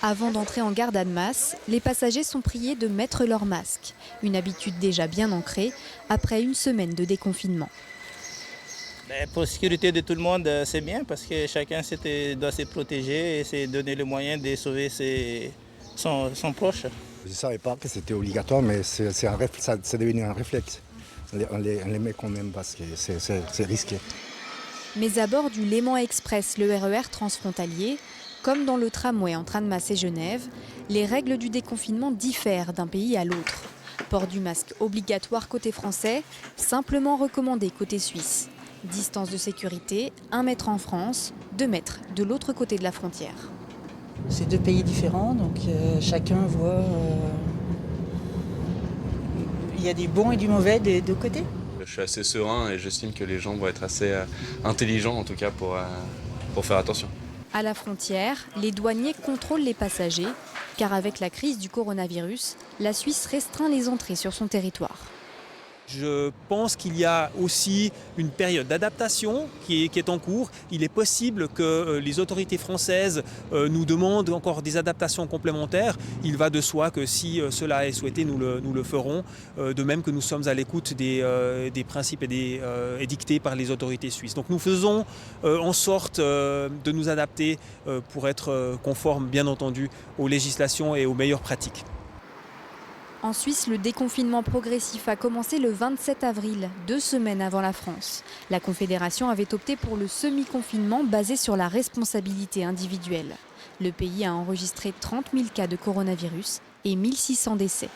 Avant d'entrer en gare d'Annemasse, les passagers sont priés de mettre leur masque, une habitude déjà bien ancrée après une semaine de déconfinement. Pour la sécurité de tout le monde, c'est bien parce que chacun doit se protéger et se donner le moyen de sauver son proche. Je ne savais pas que c'était obligatoire, mais c'est devenu un réflexe. On les met quand même parce que c'est risqué. Mais à bord du Léman Express, le RER transfrontalier, comme dans le tramway entre Annemasse et Genève, les règles du déconfinement diffèrent d'un pays à l'autre. Port du masque obligatoire côté français, simplement recommandé côté suisse. Distance de sécurité, 1 mètre en France, 2 mètres de l'autre côté de la frontière. C'est deux pays différents, donc chacun voit. Il y a du bon et du mauvais des deux côtés. Je suis assez serein et j'estime que les gens vont être assez intelligents en tout cas pour faire attention. À la frontière, les douaniers contrôlent les passagers, car avec la crise du coronavirus, la Suisse restreint les entrées sur son territoire. Je pense qu'il y a aussi une période d'adaptation qui est en cours. Il est possible que les autorités françaises nous demandent encore des adaptations complémentaires. Il va de soi que si cela est souhaité, nous le ferons. De même que nous sommes à l'écoute des principes édictés par les autorités suisses. Donc nous faisons en sorte de nous adapter pour être conformes, bien entendu, aux législations et aux meilleures pratiques. En Suisse, le déconfinement progressif a commencé le 27 avril, 2 semaines avant la France. La Confédération avait opté pour le semi-confinement basé sur la responsabilité individuelle. Le pays a enregistré 30 000 cas de coronavirus et 1 600 décès.